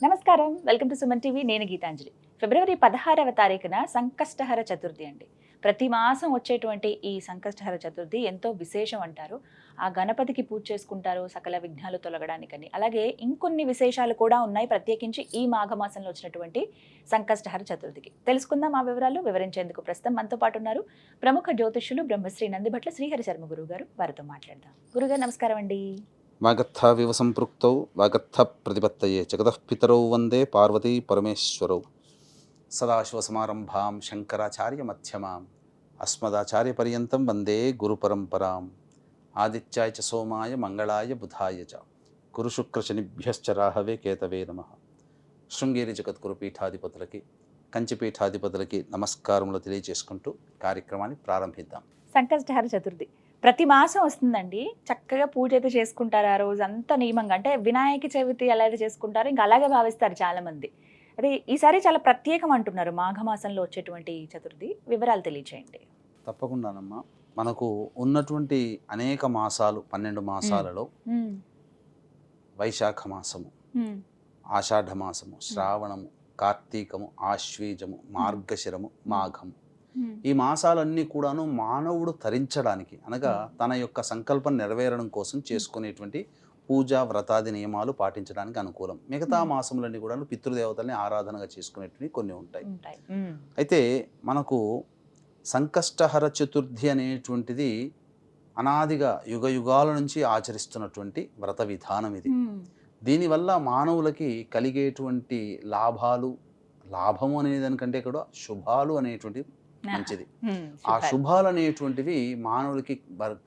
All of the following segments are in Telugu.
నమస్కారం, వెల్కమ్ టు సుమన్ టీవీ. నేను గీతాంజలి. ఫిబ్రవరి 16వ తారీఖున సంకష్టహర చతుర్థి అండి. ప్రతి మాసం వచ్చేటువంటి ఈ సంకష్టహర చతుర్థి ఎంతో విశేషం అంటారు. ఆ గణపతికి పూజ చేసుకుంటారు సకల విఘ్నాలు తొలగడానికని. అలాగే ఇంకొన్ని విశేషాలు కూడా ఉన్నాయి ప్రత్యేకించి ఈ మాఘమాసంలో వచ్చినటువంటి సంకష్టహర చతుర్థికి. తెలుసుకుందాం ఆ వివరాలు. వివరించేందుకు ప్రస్తుతం మనతో పాటు ఉన్నారు ప్రముఖ జ్యోతిష్యులు బ్రహ్మశ్రీ నందిభట్ల శ్రీహరి శర్మ గురువు గారు. వారితో మాట్లాడదాం. గురుగారు నమస్కారం అండి. వాగర్థావివ సంపృక్తౌ వాగర్థ ప్రతిపత్తయే జగతః పితరౌ వందే పార్వతీ పరమేశ్వరౌ. సదాశివసమారంభాం శంకరాచార్య మధ్యమాం అస్మదాచార్య పర్యంతం వందే గురుపరంపరాం. ఆదిత్యాయ చ సోమాయ మంగళాయ బుధాయ చ గురుశుక్రశనిభ్యశ్చ రాహవే కేతవే నమః. శృంగేరి జగద్గురు పీఠాధిపతులకి కంచిపీఠాధిపతులకి నమస్కారములు తెలియజేసుకుంటూ కార్యక్రమాన్ని ప్రారంభిద్దాం. సంకష్టహర చతుర్థి ప్రతి మాసం వస్తుందండి. చక్కగా పూజ అయితే చేసుకుంటారు ఆ రోజు అంతా నియమంగా. అంటే వినాయక చవితి ఎలా అయితే చేసుకుంటారో ఇంకా అలాగే భావిస్తారు చాలా మంది. అదే ఈసారి చాలా ప్రత్యేకం అంటున్నారు మాఘమాసంలో వచ్చేటువంటి చతుర్థి. వివరాలు తెలియచేయండి. తప్పకుండానమ్మా. మనకు ఉన్నటువంటి అనేక మాసాలు 12 మాసాలలో వైశాఖ మాసము, ఆషాఢ మాసము, శ్రావణము, కార్తీకము, ఆశ్వీజము, మార్గశిరము, మాఘము, ఈ మాసాలన్నీ కూడాను మానవుడు తరించడానికి అనగా తన యొక్క సంకల్పం నెరవేరడం కోసం చేసుకునేటువంటి పూజా వ్రతాది నియమాలు పాటించడానికి అనుకూలం. మిగతా మాసములన్నీ కూడా పితృదేవతల్ని ఆరాధనగా చేసుకునేటువంటి కొన్ని ఉంటాయి. అయితే మనకు సంకష్టహర చతుర్థి అనేటువంటిది అనాదిగా యుగ యుగాల నుంచి ఆచరిస్తున్నటువంటి వ్రత విధానం ఇది. దీనివల్ల మానవులకి కలిగేటువంటి లాభము అనేదానికంటే కూడా శుభాలు అనేటువంటి మంచిది. ఆ శుభాలు అనేటువంటివి మానవులకి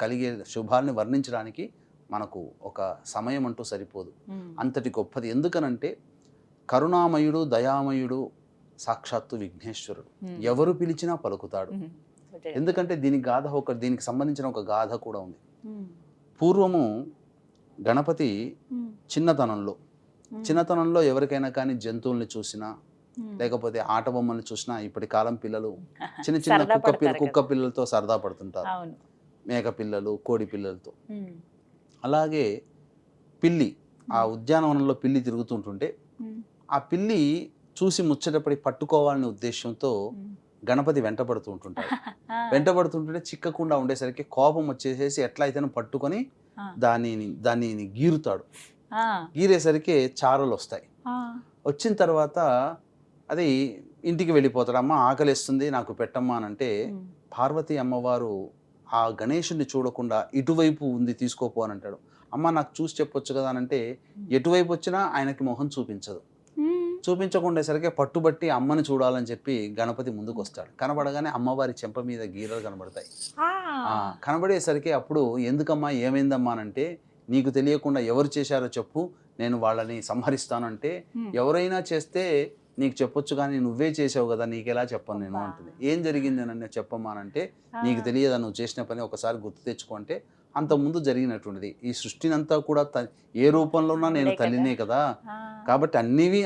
కలిగే శుభాలని వర్ణించడానికి మనకు ఒక సమయం అంటూ సరిపోదు. అంతటి గొప్పది. ఎందుకనంటే కరుణామయుడు, దయామయుడు సాక్షాత్తు విఘ్నేశ్వరుడు. ఎవరు పిలిచినా పలుకుతాడు. ఎందుకంటే దీనికి సంబంధించిన ఒక గాథ కూడా ఉంది. పూర్వము గణపతి చిన్నతనంలో ఎవరికైనా కానీ జంతువుల్ని చూసినా లేకపోతే ఆట బొమ్మల్ని చూసినా, ఇప్పటి కాలం పిల్లలు చిన్న చిన్న కుక్క పిల్లలతో సరదా పడుతుంటారు. మేక పిల్లలు, కోడి పిల్లలతో. అలాగే పిల్లి, ఆ ఉద్యానవనంలో పిల్లి తిరుగుతుంటుంటే ఆ పిల్లి చూసి ముచ్చటపడి పట్టుకోవాలనే ఉద్దేశంతో గణపతి వెంటబడుతుంటుంటే చిక్కకుండా ఉండేసరికి కోపం వచ్చేసేసి ఎట్లా అయితే పట్టుకొని దాన్ని గీరుతాడు. గీరేసరికి చారలు వస్తాయి. వచ్చిన తర్వాత అది ఇంటికి వెళ్ళిపోతాడు. అమ్మ ఆకలిస్తుంది, నాకు పెట్టమ్మా అని అంటే పార్వతీ అమ్మవారు ఆ గణేశుడిని చూడకుండా ఇటువైపు ఉంది తీసుకోపో అని అంటాడు. అమ్మ నాకు చూసి చెప్పొచ్చు కదా అని అంటే ఎటువైపు వచ్చినా ఆయనకి మొహం చూపించకుండా సరికి పట్టుబట్టి అమ్మని చూడాలని చెప్పి గణపతి ముందుకు వస్తాడు. కనబడగానే అమ్మవారి చెంప మీద గీరలు కనబడతాయి. కనబడేసరికి అప్పుడు ఎందుకమ్మా ఏమైందమ్మా అనంటే, నీకు తెలియకుండా ఎవరు చేశారో చెప్పు, నేను వాళ్ళని సంహరిస్తానంటే, ఎవరైనా చేస్తే నీకు చెప్పొచ్చు కానీ నువ్వే చేసావు కదా, నీకెలా చెప్పను నేను అంటుంది. ఏం జరిగింది అని చెప్పమానంటే, నీకు తెలియదా నువ్వు చేసిన పని, ఒకసారి గుర్తు తెచ్చుకుంటే అంతకుముందు జరిగినటువంటిది. ఈ సృష్టినంతా కూడా ఏ రూపంలోనా నేను తల్లినే కదా, కాబట్టి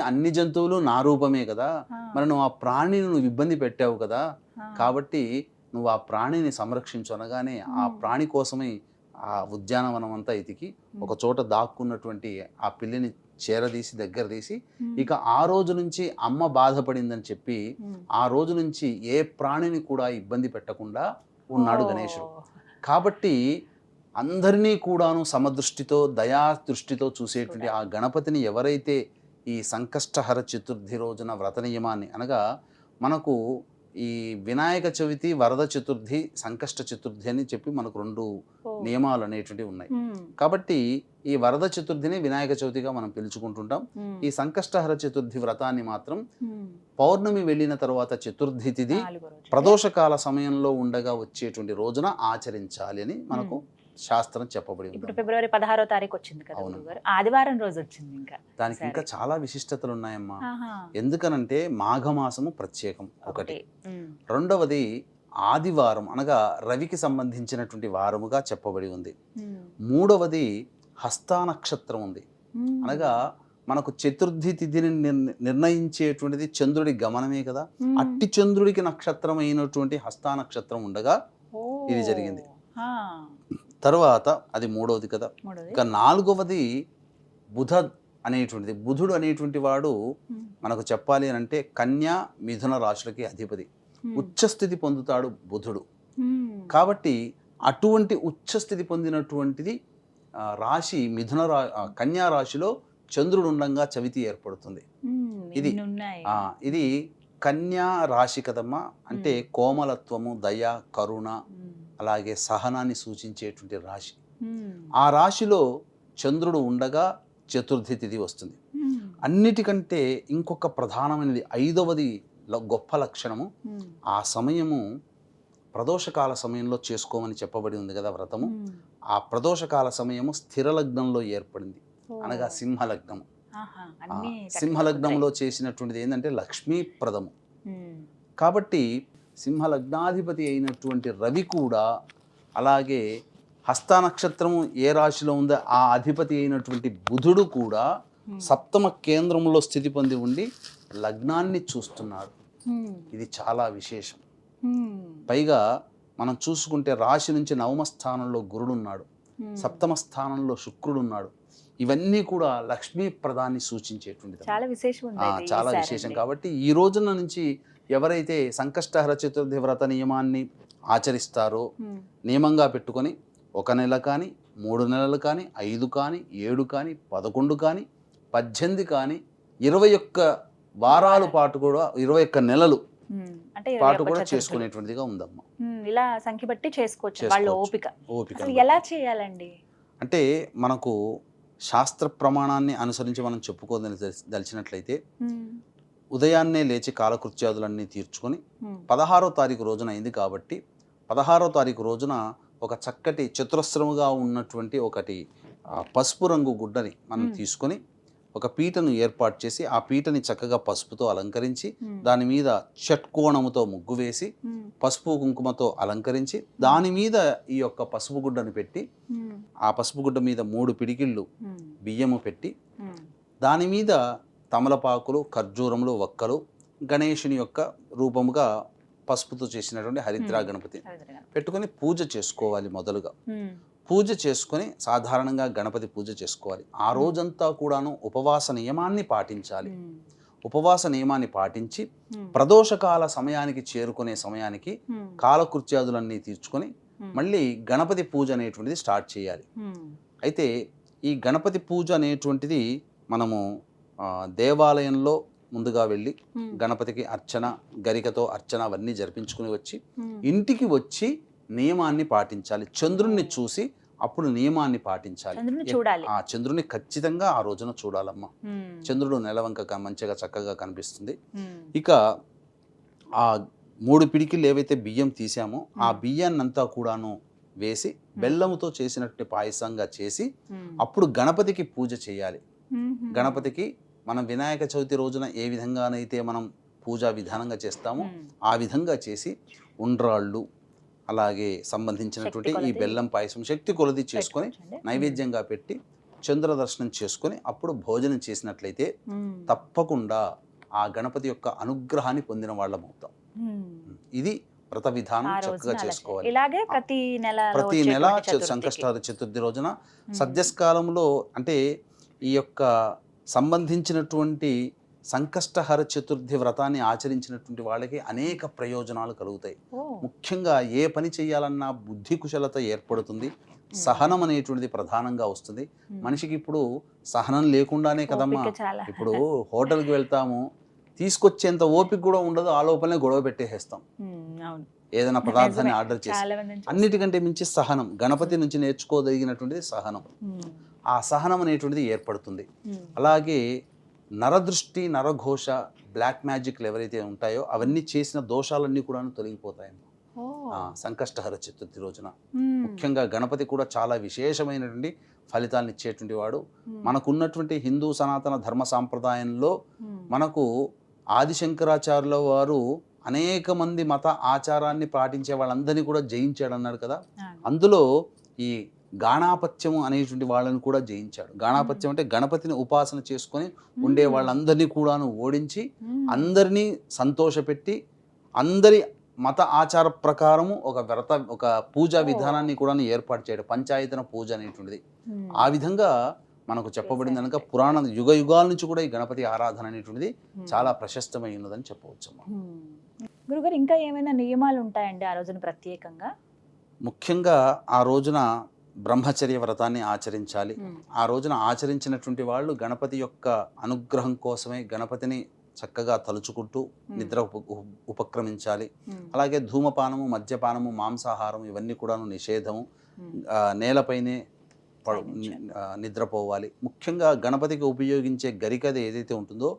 అన్ని జంతువులు నా రూపమే కదా, మరి నువ్వు ఆ ప్రాణిని నువ్వు ఇబ్బంది పెట్టావు కదా, కాబట్టి నువ్వు ఆ ప్రాణిని సంరక్షించు అనగానే ఆ ప్రాణి కోసమే ఆ ఉద్యానవనం అంతా ఎతికి ఒక చోట దాక్కున్నటువంటి ఆ పిల్లిని దగ్గర తీసి ఇక ఆ రోజు నుంచి అమ్మ బాధపడిందని చెప్పి ఆ రోజు నుంచి ఏ ప్రాణిని కూడా ఇబ్బంది పెట్టకుండా ఉన్నాడు గణేశుడు. కాబట్టి అందరినీ కూడాను సమదృష్టితో, దయా దృష్టితో చూసేటువంటి ఆ గణపతిని ఎవరైతే ఈ సంకష్టహర చతుర్థి రోజున వ్రత నియమాన్ని అనగా మనకు ఈ వినాయక చవితి, వరద చతుర్థి, సంకష్ట చతుర్థి అని చెప్పి మనకు 2 నియమాలు అనేటువంటివి ఉన్నాయి. కాబట్టి ఈ వరద చతుర్థిని వినాయక చవితిగా మనం పిలుచుకుంటుంటాం. ఈ సంకష్టహర చతుర్థి వ్రతాన్ని మాత్రం పౌర్ణమి వెళ్ళిన తర్వాత చతుర్థి తిథి ప్రదోషకాల సమయంలో ఉండగా వచ్చేటువంటి రోజున ఆచరించాలి అని మనకు శాస్త్రం చెప్పబడి ఉంది. ఫిబ్రవరి 16వ తారీఖు వచ్చింది కదా, ఆదివారం రోజు వచ్చింది. దానికి ఇంకా చాలా విశిష్టతలు ఉన్నాయమ్మా. ఎందుకనంటే మాఘమాసము ప్రత్యేకం ఒకటి. రెండవది ఆదివారం అనగా రవికి సంబంధించినటువంటి వారముగా చెప్పబడి ఉంది. మూడవది హస్తా నక్షత్రం ఉంది. అనగా మనకు చతుర్థి తిథిని నిర్ణయించేటువంటిది చంద్రుడి గమనమే కదా, అట్టి చంద్రుడికి నక్షత్రం అయినటువంటి హస్తా నక్షత్రం ఉండగా ఇది జరిగింది. తర్వాత అది మూడవది కదా. ఇక నాలుగవది బుధ అనేటువంటిది, బుధుడు అనేటువంటి వాడు మనకు చెప్పాలి అని అంటే కన్యా మిథున రాశులకి అధిపతి. ఉచ్చస్థితి పొందుతాడు బుధుడు. కాబట్టి అటువంటి ఉచ్చస్థితి పొందినటువంటిది రాశి కన్యా రాశిలో చంద్రుడు ఉండంగా చవితి ఏర్పడుతుంది. ఇది కన్యా రాశి కదమ్మా. అంటే కోమలత్వము, దయ, కరుణ, అలాగే సహనాన్ని సూచించేటువంటి రాశి. ఆ రాశిలో చంద్రుడు ఉండగా చతుర్థి తిథి వస్తుంది. అన్నిటికంటే ఇంకొక ప్రధానమైనది, 5వది గొప్ప లక్షణము, ఆ సమయము ప్రదోషకాల సమయంలో చేసుకోమని చెప్పబడి ఉంది కదా వ్రతము. ఆ ప్రదోషకాల సమయము స్థిర లగ్నంలో ఏర్పడింది, అనగా సింహలగ్నము. సింహలగ్నంలో చేసినటువంటిది ఏంటంటే లక్ష్మీప్రదము. కాబట్టి సింహలగ్నాధిపతి అయినటువంటి రవి కూడా, అలాగే హస్త నక్షత్రము ఏ రాశిలో ఉందో ఆ అధిపతి అయినటువంటి బుధుడు కూడా సప్తమ కేంద్రంలో స్థితి పొంది ఉండి లగ్నాన్ని చూస్తున్నాడు. ఇది చాలా విశేషం. పైగా మనం చూసుకుంటే రాశి నుంచి 9వ స్థానంలో గురుడు ఉన్నాడు, సప్తమ స్థానంలో శుక్రుడు ఉన్నాడు. ఇవన్నీ కూడా లక్ష్మీ ప్రదాన్ని సూచించేటువంటిది, చాలా విశేషం. కాబట్టి ఈ రోజున నుంచి ఎవరైతే సంకష్టహర చతుర్థి వ్రత నియమాన్ని ఆచరిస్తారో, నియమంగా పెట్టుకొని 1 నెల కానీ, 3 నెలలు కానీ, 5 కానీ, 7 కానీ, 11 కానీ, 18 కానీ, 21 వారాల పాటు కూడా, 21 నెలలు పాటు కూడా చేసుకునేటువంటిదిగా ఉందమ్మా. ఇలా సంఖ్య బట్టి చేసుకోవచ్చు, వాళ్ళ ఓపిక. ఎలా చేయాలండి అంటే మనకు శాస్త్ర ప్రమాణాన్ని అనుసరించి మనం చెప్పుకోదలిచినట్లయితే, ఉదయాన్నే లేచి కాలకృత్యాదులన్నీ తీర్చుకొని 16వ తారీఖు రోజున అయింది కాబట్టి 16వ తారీఖు రోజున ఒక చక్కటి చతురస్రముగా ఉన్నటువంటి ఒకటి పసుపు రంగు గుడ్డని మనం తీసుకొని ఒక పీటను ఏర్పాటు చేసి, ఆ పీటని చక్కగా పసుపుతో అలంకరించి, దాని మీద షట్కోణముతో ముగ్గు వేసి, పసుపు కుంకుమతో అలంకరించి, దాని మీద ఈ యొక్క పసుపు గుడ్డను పెట్టి, ఆ పసుపు గుడ్డ మీద 3 పిడికిళ్ళు బియ్యము పెట్టి, దాని మీద తమలపాకులు, ఖర్జూరములు, వక్కలు, గణేషుని యొక్క రూపముగా పసుపుతో చేసినటువంటి హరిద్రా గణపతి పెట్టుకొని పూజ చేసుకోవాలి. మొదలుగా పూజ చేసుకొని సాధారణంగా గణపతి పూజ చేసుకోవాలి. ఆ రోజంతా కూడాను ఉపవాస నియమాన్ని పాటించాలి. ఉపవాస నియమాన్ని పాటించి ప్రదోషకాల సమయానికి చేరుకునే సమయానికి కాలకృత్యాదులన్నీ తీర్చుకొని మళ్ళీ గణపతి పూజ అనేటువంటిది స్టార్ట్ చేయాలి. అయితే ఈ గణపతి పూజ అనేటువంటిది మనము దేవాలయంలో ముందుగా వెళ్ళి గణపతికి అర్చన, గరికతో అర్చన అవన్నీ జరిపించుకుని వచ్చి ఇంటికి వచ్చి నియమాన్ని పాటించాలి. చంద్రుణ్ణి చూసి అప్పుడు నియమాన్ని పాటించాలి. ఆ చంద్రుని ఖచ్చితంగా ఆ రోజున చూడాలమ్మా. చంద్రుడు నెలవంక మంచిగా చక్కగా కనిపిస్తుంది. ఇక ఆ 3 పిడికిళ్ళు ఏవైతే బియ్యం తీసామో ఆ బియ్యాన్నంతా కూడాను వేసి బెల్లముతో చేసినట్టు పాయసంగా చేసి అప్పుడు గణపతికి పూజ చేయాలి. గణపతికి మనం వినాయక చవితి రోజున ఏ విధంగానైతే మనం పూజా విధానంగా చేస్తామో ఆ విధంగా చేసి ఉండ్రాళ్ళు, అలాగే సంబంధించినటువంటి ఈ బెల్లం పాయసం శక్తి కొలది చేసుకొని నైవేద్యంగా పెట్టి చంద్ర దర్శనం చేసుకొని అప్పుడు భోజనం చేసినట్లయితే తప్పకుండా ఆ గణపతి యొక్క అనుగ్రహాన్ని పొందిన వాళ్ళం అవుతాం. ఇది వ్రత విధానం చక్కగా చేసుకోవాలి. ప్రతి నెల సంకష్టహర చతుర్థి రోజున సద్యస్కాలంలో, అంటే ఈ యొక్క సంబంధించినటువంటి సంకష్టహర చతుర్థి వ్రతాన్ని ఆచరించినటువంటి వాళ్ళకి అనేక ప్రయోజనాలు కలుగుతాయి. ముఖ్యంగా ఏ పని చేయాలన్నా బుద్ధి కుశలత ఏర్పడుతుంది, సహనం అనేటువంటిది ప్రధానంగా వస్తుంది. మనిషికి ఇప్పుడు సహనం లేకుండానే కదమ్మా, ఇప్పుడు హోటల్కి వెళ్తాము, తీసుకొచ్చేంత ఓపిక కూడా ఉండదు, ఆ లోపలనే గొడవ పెట్టేసేస్తాం ఏదైనా పదార్థాన్ని ఆర్డర్ చేసి. అన్నిటికంటే మించి సహనం, గణపతి నుంచి నేర్చుకోదగినటువంటిది సహనం. ఆ సహనం అనేటువంటిది ఏర్పడుతుంది. అలాగే నరదృష్టి, నరఘోష, బ్లాక్ మ్యాజిక్లు ఎవరైతే ఉంటాయో అవన్నీ చేసిన దోషాలన్నీ కూడా తొలగిపోతాయమ్మా సంకష్టహర చతుర్థి రోజున. ముఖ్యంగా గణపతి కూడా చాలా విశేషమైనటువంటి ఫలితాలను ఇచ్చేటువంటి వాడు. మనకున్నటువంటి హిందూ సనాతన ధర్మ సాంప్రదాయంలో మనకు ఆదిశంకరాచార్యుల వారు అనేక మంది మత ఆచారాన్ని పాటించే వాళ్ళందరినీ కూడా జయించాడు అన్నాడు కదా. అందులో ఈ గాణాపత్యము అనేటువంటి వాళ్ళని కూడా జయించాడు. గాణాపత్యం అంటే గణపతిని ఉపాసన చేసుకొని ఉండే వాళ్ళందరినీ కూడాను ఓడించి అందరినీ సంతోషపెట్టి అందరి మత ఆచార ప్రకారము ఒక పూజా విధానాన్ని కూడా ఏర్పాటు చేయడం, పంచాయతన పూజ అనేటువంటిది. ఆ విధంగా మనకు చెప్పబడింది కనుక పురాణ యుగ యుగాల నుంచి కూడా ఈ గణపతి ఆరాధన అనేటువంటిది చాలా ప్రశస్తమై ఉన్నదని చెప్పవచ్చమ్మా. గురుగారు ఇంకా ఏమైనా నియమాలు ఉంటాయండి ఆ రోజున ప్రత్యేకంగా? ముఖ్యంగా ఆ రోజున బ్రహ్మచర్య వ్రతాన్ని ఆచరించాలి. ఆ రోజున ఆచరించినటువంటి వాళ్ళు గణపతి యొక్క అనుగ్రహం కోసమే గణపతిని చక్కగా తలుచుకుంటూ నిద్ర ఉపక్రమించాలి. అలాగే ధూమపానము, మద్యపానము, మాంసాహారం ఇవన్నీ కూడాను నిషేధము. నేలపైనే నిద్రపోవాలి. ముఖ్యంగా గణపతికి ఉపయోగించే గరికది ఏదైతే ఉంటుందో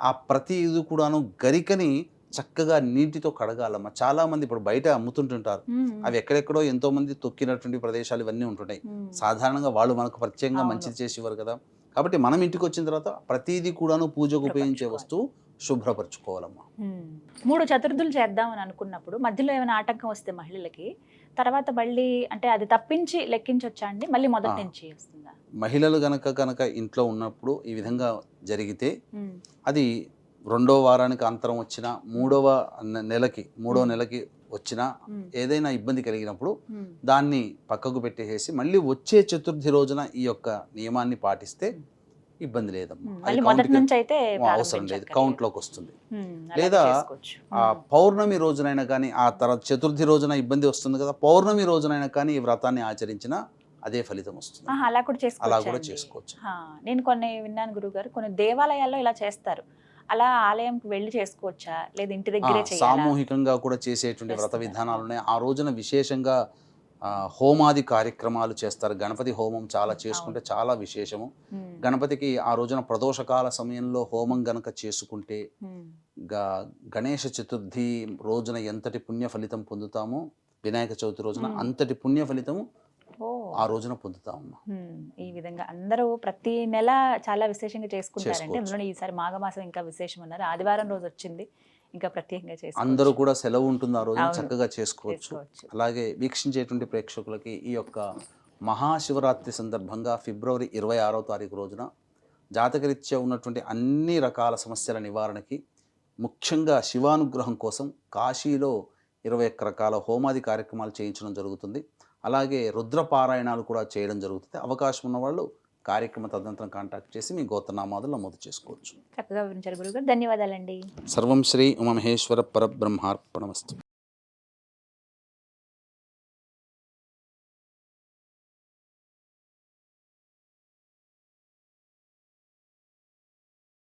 ఆ ప్రతి ఇది కూడాను గరికని చక్కగా నీటితో కడగాలమ్మా. చాలా మంది ఇప్పుడు బయట అమ్ముతుంటుంటారు, అవి ఎక్కడెక్కడో ఎంతో మంది తొక్కినటువంటి ప్రదేశాలు ఇవన్నీ ఉంటుంటాయి. సాధారణంగా వాళ్ళు మనకు ప్రత్యేకంగా మంచిది చేసి ఇవ్వరు కదా. కాబట్టి మనం ఇంటికి వచ్చిన తర్వాత ప్రతిదీ కూడాను పూజకు ఉపయోగించే వస్తువు శుభ్రపరచుకోవాలమ్మా. 3 చతుర్థులు చేద్దామని అనుకున్నప్పుడు మధ్యలో ఏమైనా ఆటంకం వస్తే మహిళలకి తర్వాత మళ్ళీ అంటే అది తప్పించి లెక్కించొచ్చా అండి? మళ్ళీ మొదటి నుంచి వస్తుందా? మహిళలు గనక ఇంట్లో ఉన్నప్పుడు ఈ విధంగా జరిగితే అది 2వ వారానికి అంతరం వచ్చినా, 3వ నెలకి వచ్చినా ఏదైనా ఇబ్బంది కలిగినప్పుడు దాన్ని పక్కకు పెట్టేసి మళ్ళీ వచ్చే చతుర్థి రోజున ఈ యొక్క నియమాన్ని పాటిస్తే ఇబ్బంది లేదమ్మా. అవసరం లేదు, కౌంట్ లోకి వస్తుంది. లేదా ఆ పౌర్ణమి రోజునైనా కానీ, ఆ తర్వాత చతుర్థి రోజున ఇబ్బంది వస్తుంది కదా, పౌర్ణమి రోజునైనా కానీ ఈ వ్రతాన్ని ఆచరించినా అదే ఫలితం వస్తుంది. అలా కూడా చేసుకోవచ్చు. నేను కొన్ని విన్నాను గురుగారు, కొన్ని దేవాలయాల్లో ఇలా చేస్తారు. అలా ఆలయంకి వెళ్ళి చేసుకోవచ్చా లేదా ఇంటి దగ్గరే చేయాలా? సామూహికంగా కూడా చేసేటువంటి వ్రత విధానాలు ఉన్నాయి. ఆ రోజున విశేషంగా హోమాది కార్యక్రమాలు చేస్తారు. గణపతి హోమం చాలా చేసుకుంటే చాలా విశేషము. గణపతికి ఆ రోజున ప్రదోషకాల సమయంలో హోమం గనక చేసుకుంటే గణేష చతుర్థి రోజున ఎంతటి పుణ్య ఫలితం పొందుతామో వినాయక చవితి రోజున అంతటి పుణ్య ఫలితము ఆ రోజున పొందుతామమ్మా. ఈ విధంగా అందరూ ప్రతి నెల చాలా విశేషంగా చేసుకుంటారంటే అందులో ఈసారి మాఘమాసం ఇంకా విశేషం అన్నారు. ఆదివారం రోజు వచ్చింది, ఇంకా ప్రత్యేకంగా చేసుకోవచ్చు. అందరూ కూడా సెలవు ఉంటుంది ఆ రోజు, చక్కగా చేసుకోవచ్చు. అలాగే వీక్షించేటువంటి ప్రేక్షకులకి ఈ యొక్క మహాశివరాత్రి సందర్భంగా ఫిబ్రవరి 26వ తారీఖు రోజున జాతకరీత్యా ఉన్నటువంటి అన్ని రకాల సమస్యల నివారణకి, ముఖ్యంగా శివానుగ్రహం కోసం కాశీలో 21 రకాల హోమాది కార్యక్రమాలు చేయించడం జరుగుతుంది. అలాగే రుద్రపారాయణాలు కూడా చేయడం జరుగుతుంది. అవకాశం ఉన్నవాళ్ళు కార్యక్రమ తదనంతరం కాంటాక్ట్ చేసి మీ గోత్రనామాలు నమోదు చేసుకోవచ్చు. చక్కగా వివరించారు గురుగారు, ధన్యవాదాలండి. సర్వం శ్రీ ఉమామహేశ్వర పరబ్రహ్మార్పణమస్తు.